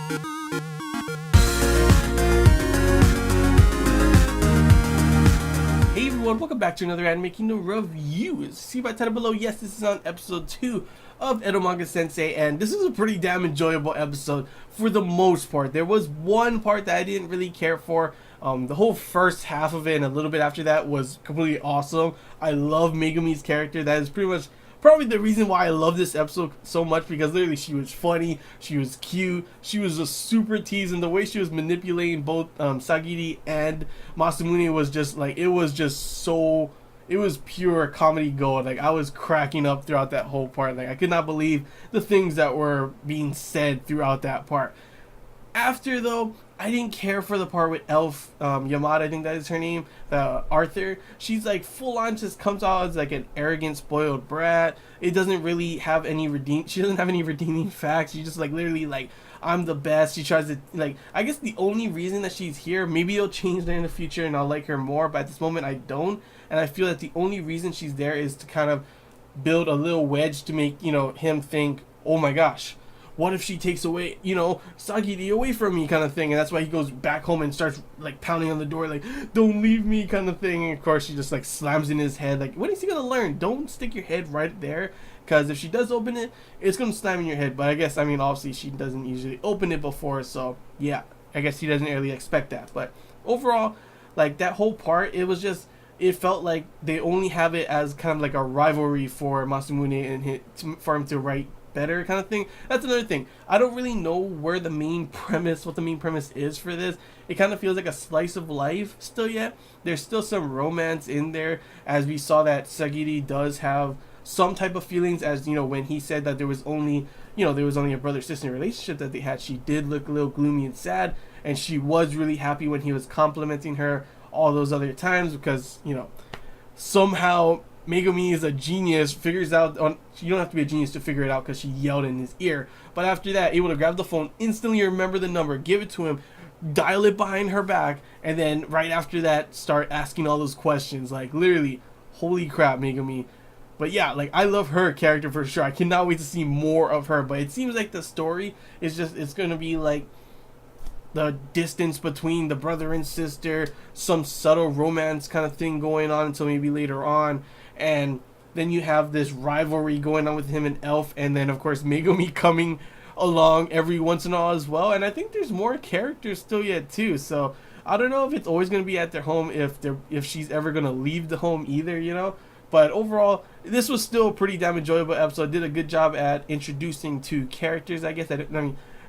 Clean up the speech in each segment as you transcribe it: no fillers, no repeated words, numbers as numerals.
Hey everyone, welcome back to another Anime Kingdom review. See by title below, yes, this is on episode 2 of Eromanga-Sensei, and this is a pretty damn enjoyable episode for the most part. There was one part that I didn't really care for. The whole first half of it and a little bit after that was completely awesome. I love Megumi's character. That is pretty much probably the reason why I love this episode so much, because literally she was funny, she was cute, she was a super tease, and the way she was manipulating both Sagiri and Masamune was just like, it was pure comedy gold. Like, I was cracking up throughout that whole part. Like, I could not believe the things that were being said throughout that part. After, though, I didn't care for the part with Elf Yamada, I think that is her name, Arthur. She's like full on just comes out as like an arrogant, spoiled brat. It doesn't really have any she doesn't have any redeeming facts. She just like literally like, I'm the best. She tries to like, I guess the only reason that she's here, maybe it'll change there in the future and I'll like her more, but at this moment I don't. And I feel that the only reason she's there is to kind of build a little wedge to make, you know, him think, oh my gosh, what if she takes away, you know, Sagiri away from me, kind of thing. And that's why he goes back home and starts like pounding on the door like, don't leave me, kind of thing. And of course she just like slams in his head. Like, when is he gonna learn? Don't stick your head right there, because if she does open it, it's gonna slam in your head. But I guess, I mean, obviously she doesn't usually open it before, so yeah, I guess he doesn't really expect that. But overall, like, that whole part, it was just, it felt like they only have it as kind of like a rivalry for Masamune and for him to write better, kind of thing. That's another thing. I don't really know what the main premise is for this. It kind of feels like a slice of life still yet. There's still some romance in there, as we saw that Sagiri does have some type of feelings, as you know, when he said that there was only a brother-sister relationship that they had. She did look a little gloomy and sad, and she was really happy when he was complimenting her all those other times, because, you know, somehow Megumi is a genius, figures out on, you don't have to be a genius to figure it out, because she yelled in his ear. But after that, able to grab the phone, instantly remember the number, give it to him, dial it behind her back, and then right after that start asking all those questions. Like, literally, holy crap, Megumi. But yeah, like, I love her character for sure. I cannot wait to see more of her. But it seems like the story is just, it's gonna be like the distance between the brother and sister, some subtle romance kind of thing going on until maybe later on. And then you have this rivalry going on with him and Elf, and then of course Megumi coming along every once in a while as well. And I think there's more characters still yet too, so I don't know if it's always going to be at their home, if she's ever going to leave the home either, you know. But overall, this was still a pretty damn enjoyable episode. Did a good job at introducing two characters, I guess.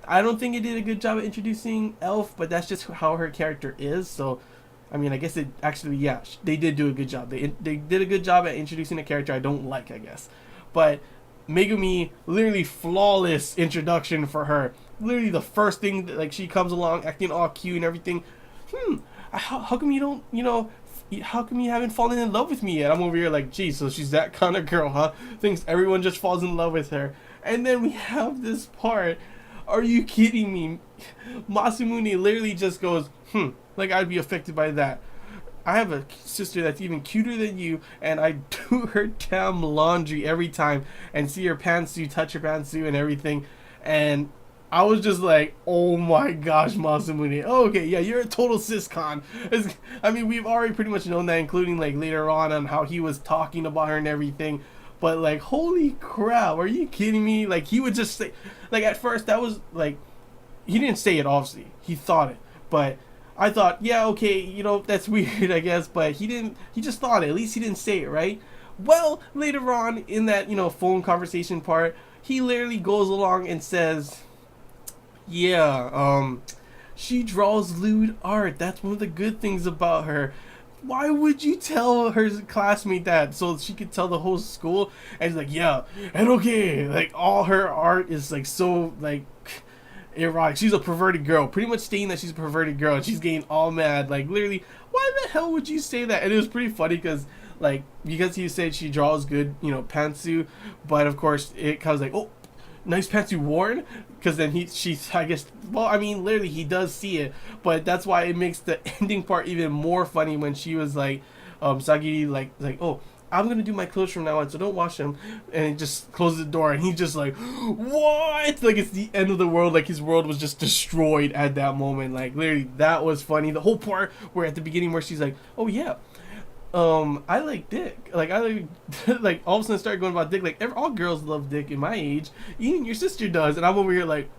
I don't think it did a good job at introducing Elf, but that's just how her character is. So, I mean, I guess it actually, yeah, they did do a good job. They did a good job at introducing a character I don't like, I guess. But Megumi, literally flawless introduction for her. Literally the first thing that, like, she comes along acting all cute and everything. How come you don't, you know, how come you haven't fallen in love with me yet? I'm over here like, geez, so she's that kind of girl, huh? Thinks everyone just falls in love with her. And then we have this part. Are you kidding me? Masamune literally just goes, like, I'd be affected by that. I have a sister that's even cuter than you, and I do her damn laundry every time and see her pantsuit, touch her pantsuit and everything. And I was just like, oh my gosh, Masamune. Oh, okay, yeah, you're a total siscon. I mean, we've already pretty much known that, including like later on how he was talking about her and everything. But like, holy crap, are you kidding me? Like, he would just say, like, at first that was like, he didn't say it, obviously, he thought it, but I thought, yeah, okay, you know, that's weird, I guess, but he just thought it. At least he didn't say it, right? Well, later on in that, you know, phone conversation part, he literally goes along and says, yeah, she draws lewd art. That's one of the good things about her. Why would you tell her classmate that? So she could tell the whole school? And he's like, yeah, and okay, like, all her art is like so like erotic. She's a perverted girl, pretty much stating that she's a perverted girl, and she's getting all mad. Like, literally, why the hell would you say that? And it was pretty funny because he said she draws good, you know, pantsuit, but of course it comes like, oh, nice pantsuit worn, because then she's, I guess, well, I mean, literally he does see it, but that's why it makes the ending part even more funny when she was like, Sagiri like, oh, I'm gonna do my clothes from now on, so don't wash them. And he just closes the door, and he's just like, what? Like, it's the end of the world. Like, his world was just destroyed at that moment. Like, literally, that was funny. The whole part where at the beginning where she's like, oh yeah, I like dick. Like, I like, like, all of a sudden start going about dick. Like, all girls love dick in my age. Even your sister does. And I'm over here like,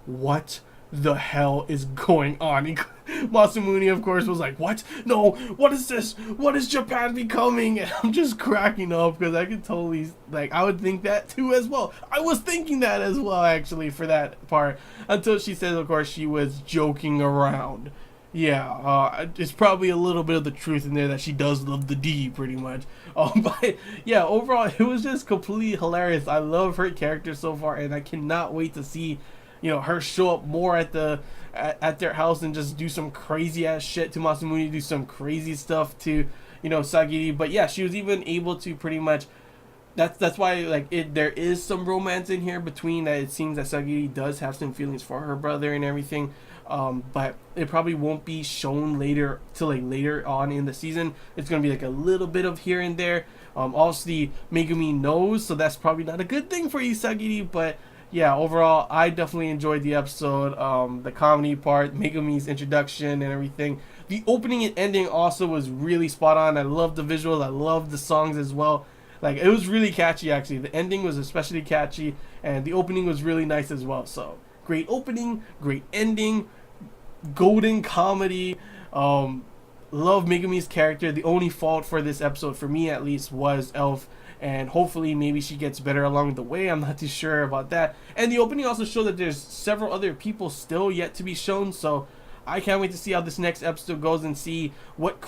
what the hell is going on? Masamune, of course, was like, what? No, what is this? What is Japan becoming? And I'm just cracking up because I could totally, like, I would think that too as well. I was thinking that as well, actually, for that part. Until she says, of course, she was joking around. Yeah, it's probably a little bit of the truth in there that she does love the D, pretty much. But yeah, overall, it was just completely hilarious. I love her character so far, and I cannot wait to see, you know, her show up more at their house and just do some crazy ass shit to Masamune, do some crazy stuff to, you know, Sagiri. But yeah, she was even able to pretty much. That's why, like, there is some romance in here between that. It seems that Sagiri does have some feelings for her brother and everything. But it probably won't be shown later on in the season. It's gonna be like a little bit of here and there. Obviously Megumi knows, so that's probably not a good thing for Isagiri. But yeah, overall, I definitely enjoyed the episode. The comedy part, Megumi's introduction and everything. The opening and ending also was really spot on. I loved the visuals. I loved the songs as well. Like, it was really catchy, actually. The ending was especially catchy, and the opening was really nice as well. So, great opening, great ending, golden comedy. Love Megumi's character. The only fault for this episode, for me at least, was Elf. And hopefully maybe she gets better along the way. I'm not too sure about that. And the opening also showed that there's several other people still yet to be shown. So I can't wait to see how this next episode goes and see what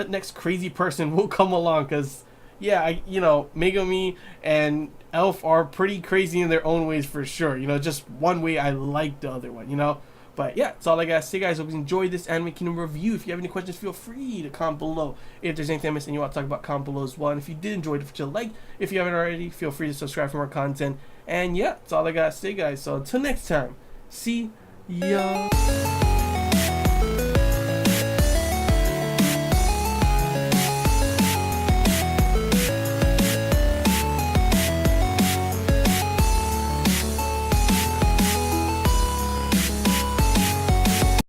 next crazy person will come along. Because, yeah, you know, Megumi and Elf are pretty crazy in their own ways for sure. You know, just one way I like the other one, you know. But yeah, that's all I gotta say, guys. Hope you enjoyed this Anime Kingdom review. If you have any questions, feel free to comment below. If there's anything I missed and you want to talk about, comment below as well. And if you did enjoy it, hit a like. If you haven't already, feel free to subscribe for more content. And yeah, that's all I gotta say, guys. So until next time, see ya.